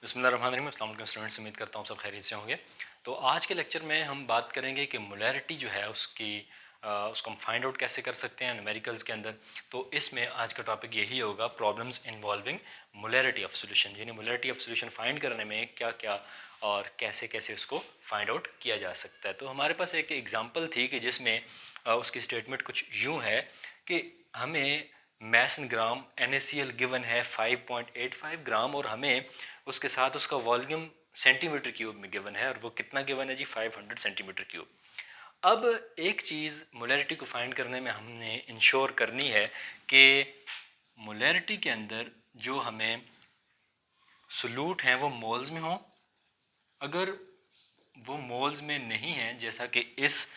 बिस्मिल्लाहिर्रहमानिर्रहीम। अस्सलाम वालेकुम स्टूडेंट्स, उम्मीद करता हूँ सब खैरियत से होंगे। तो आज के लेक्चर में हम बात करेंगे कि मोलैरिटी जो है उसको हम फाइंड आउट कैसे कर सकते हैं न्यूमेरिकल्स के अंदर। तो इसमें आज का टॉपिक यही होगा, problems involving molarity of solution, यानी मोलैरिटी ऑफ सॉल्यूशन फाइंड करने में क्या क्या और कैसे कैसे उसको फाइंड आउट किया जा सकता है। तो हमारे पास एक एग्जांपल थी कि जिसमें उसकी स्टेटमेंट कुछ यूँ है कि हमें मैसन ग्राम NaCl गिवन है 5.85 ग्राम और हमें उसके साथ उसका वॉल्यूम सेंटीमीटर क्यूब में गिवन है, और वो कितना गिवन है जी, 500 सेंटीमीटर क्यूब। अब एक चीज़ मोलैरिटी को फाइंड करने में हमने इंश्योर करनी है कि मोलैरिटी के अंदर जो हमें सोल्यूट हैं वो मोल्स में हों। अगर वो मोल्स में नहीं है, जैसा कि इस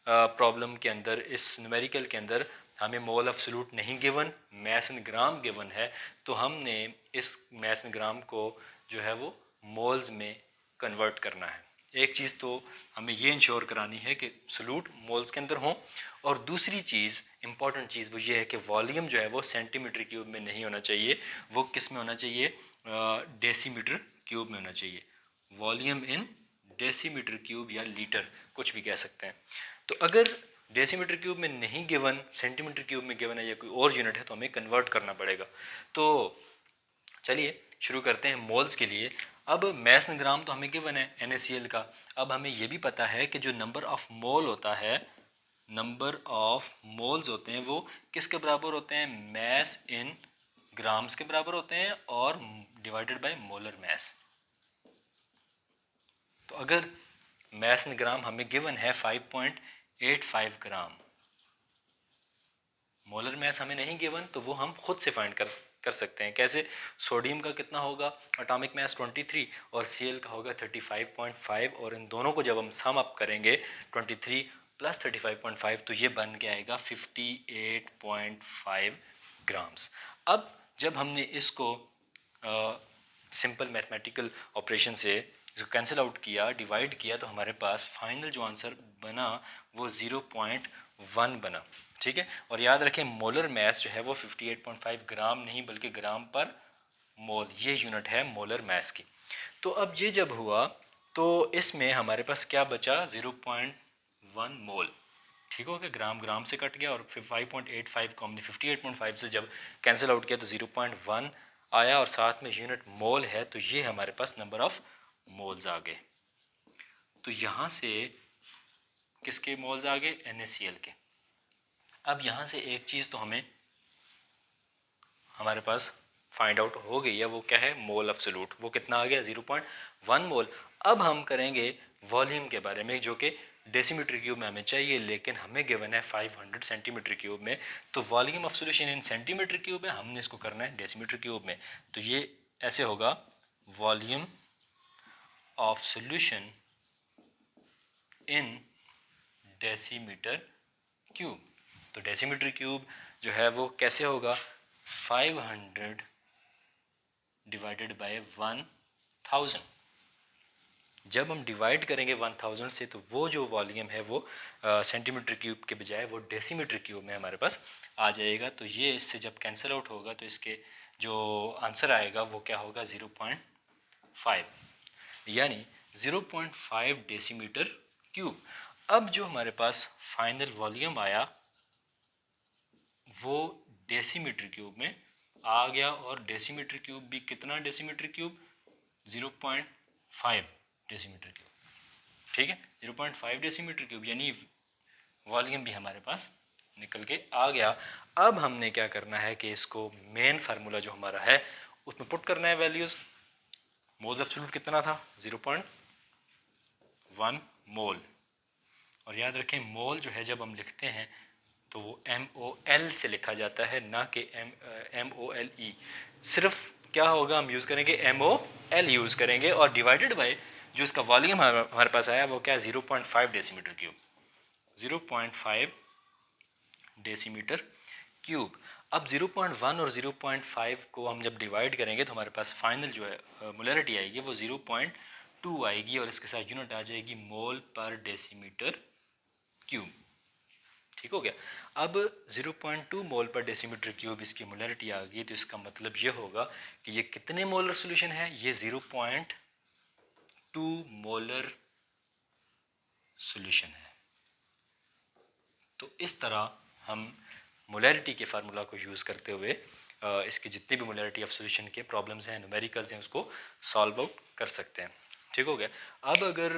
प्रॉब्लम के अंदर, इस न्यूमेरिकल के अंदर हमें मोल ऑफ सोल्यूट नहीं गिवन, मैसन ग्राम गिवन है, तो हमने इस मैसन ग्राम को जो है वो मोल्स में कन्वर्ट करना है। एक चीज़ तो हमें ये इंश्योर करानी है कि सोल्यूट मोल्स के अंदर हों, और दूसरी चीज़, इंपॉर्टेंट चीज़ वो ये है कि वॉल्यूम जो है वो सेंटीमीटर क्यूब में नहीं होना चाहिए, वो किस में होना चाहिए, डेसीमीटर क्यूब में होना चाहिए। वॉल्यूम इन डेसीमीटर क्यूब या लीटर, कुछ भी कह सकते हैं। तो अगर डेसीमीटर क्यूब में नहीं गिवन, सेंटीमीटर क्यूब में गिवन है या कोई और यूनिट है, तो हमें कन्वर्ट करना पड़ेगा। तो चलिए शुरू करते हैं मोल्स के लिए। अब मैसन ग्राम तो हमें गिवन है NaCl का। अब हमें ये भी पता है कि जो नंबर ऑफ मोल होता है, नंबर ऑफ मोल्स होते हैं वो किसके बराबर होते हैं, मैस इन ग्राम्स के बराबर होते हैं और डिवाइडेड बाय मोलर मैस। तो अगर मैसन ग्राम हमें गिवन है 5.85 ग्राम, मोलर मैस हमें नहीं गिवन, तो वो हम खुद से फाइंड कर सकते हैं। कैसे? सोडियम का कितना होगा, एटॉमिक मैस 23, और Cl का होगा 35.5, और इन दोनों को जब हम सम अप करेंगे 23 प्लस 35.5, तो ये बन के आएगा 58.5 ग्राम्स। अब जब हमने इसको सिंपल मैथमेटिकल ऑपरेशन से इसको कैंसिल आउट किया, डिवाइड किया, तो हमारे पास फाइनल जो आंसर बना वो 0.1 बना। ठीक है, और याद रखें मोलर मैस जो है वो 58.5 ग्राम नहीं बल्कि ग्राम पर मोल, ये यूनिट है मोलर मैस की। तो अब ये जब हुआ तो इसमें हमारे पास क्या बचा, 0.1 मोल। ठीक हो गया, ग्राम ग्राम से कट गया, और फिर 5.85 को हमने 58.5 से जब कैंसिल आउट किया तो 0.1 आया, और साथ में यूनिट मोल है, तो ये हमारे पास नंबर ऑफ मोल्स आ गए। तो यहाँ से किसके मोल्स आ गए, NaCl के। अब यहाँ से एक चीज़ तो हमारे पास फाइंड आउट हो गई है, वो क्या है, मोल ऑफ सोल्यूट। वो कितना आ गया, 0.1 मोल। अब हम करेंगे वॉल्यूम के बारे में, जो कि डेसीमीटर क्यूब में हमें चाहिए, लेकिन हमें गिवन है 500 सेंटीमीटर क्यूब में। तो volume of solution in centimetre cube है, हमने इसको करना है डेसीमीटर क्यूब में। तो ये ऐसे होगा, volume of solution in decimetre cube. तो डेसीमीटर क्यूब जो है वो कैसे होगा, 500 डिवाइडेड बाय 1000। जब हम डिवाइड करेंगे 1000 से, तो वो जो वॉल्यूम है वो सेंटीमीटर क्यूब के बजाय वो डेसीमीटर क्यूब में हमारे पास आ जाएगा। तो ये इससे जब कैंसिल आउट होगा तो इसके जो आंसर आएगा वो क्या होगा, 0.5, यानी 0.5 डेसीमीटर क्यूब। अब जो हमारे पास फाइनल वॉल्यूम आया वो डेसीमीटर क्यूब में आ गया, और डेसीमीटर क्यूब भी कितना, डेसीमीटर क्यूब 0.5 डेसीमीटर क्यूब। ठीक है, 0.5 डेसीमीटर क्यूब, यानी वॉल्यूम भी हमारे पास निकल के आ गया। अब हमने क्या करना है कि इसको मेन फार्मूला जो हमारा है उसमें पुट करना है वैल्यूज़। मोल्स ऑफ सॉल्यूट कितना था, 0.1 मोल। और याद रखें मोल जो है जब हम लिखते हैं तो वो MOL से लिखा जाता है, ना कि MOLE। सिर्फ क्या होगा, हम यूज़ करेंगे MOL यूज़ करेंगे, और डिवाइडेड बाय जो इसका वॉल्यूम हमारे पास आया वो क्या है, 0.5 डेसीमीटर क्यूब, 0.5 डेसीमीटर क्यूब। अब 0.1 और 0.5 को हम जब डिवाइड करेंगे तो हमारे पास फाइनल जो है मोलैरिटी आएगी वो 0.2 आएगी, और इसके साथ यूनिट आ जाएगी मोल पर डेसीमीटर क्यूब। ठीक हो गया। अब 0.2 मोल पर डेसीमीटर क्यूब इसकी मोलरिटी आ गई, तो इसका मतलब ये होगा कि ये कितने मोलर सोल्यूशन है, ये 0.2 मोलर सोल्यूशन है। तो इस तरह हम मोलैरिटी के फार्मूला को यूज़ करते हुए इसके जितने भी मोलैरिटी ऑफ सोल्यूशन के प्रॉब्लम्स हैं, न्यूमेरिकल्स हैं, उसको सॉल्व आउट कर सकते हैं। ठीक हो गया। अब अगर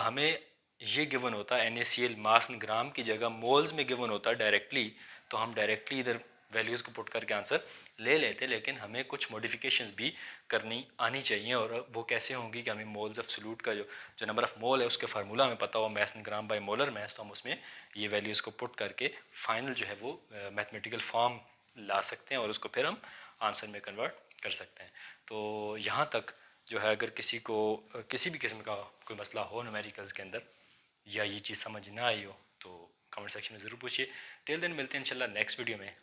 हमें ये गिवन होता है NaCl मास इन ग्राम की जगह मोल्स में गिवन होता है डायरेक्टली, तो हम डायरेक्टली इधर वैल्यूज़ को पुट करके आंसर ले लेते, लेकिन हमें कुछ मॉडिफिकेशंस भी करनी आनी चाहिए। और वो कैसे होंगी कि हमें मोल्स ऑफ सोल्यूट का जो नंबर ऑफ़ मोल है उसके फार्मूला हमें पता हो, mass in gram by molar mass, तो हम उसमें ये वैल्यूज़ को पुट करके फाइनल जो है वो मैथमेटिकल फॉर्म ला सकते हैं और उसको फिर हम आंसर में कन्वर्ट कर सकते हैं। तो यहाँ तक जो है, अगर किसी को किसी भी किस्म का कोई मसला हो न्यूमेरिकल्स के अंदर, या ये चीज़ समझ ना आई हो, तो कमेंट सेक्शन में ज़रूर पूछिए। टिल देन मिलते हैं इंशाल्लाह नेक्स्ट वीडियो में।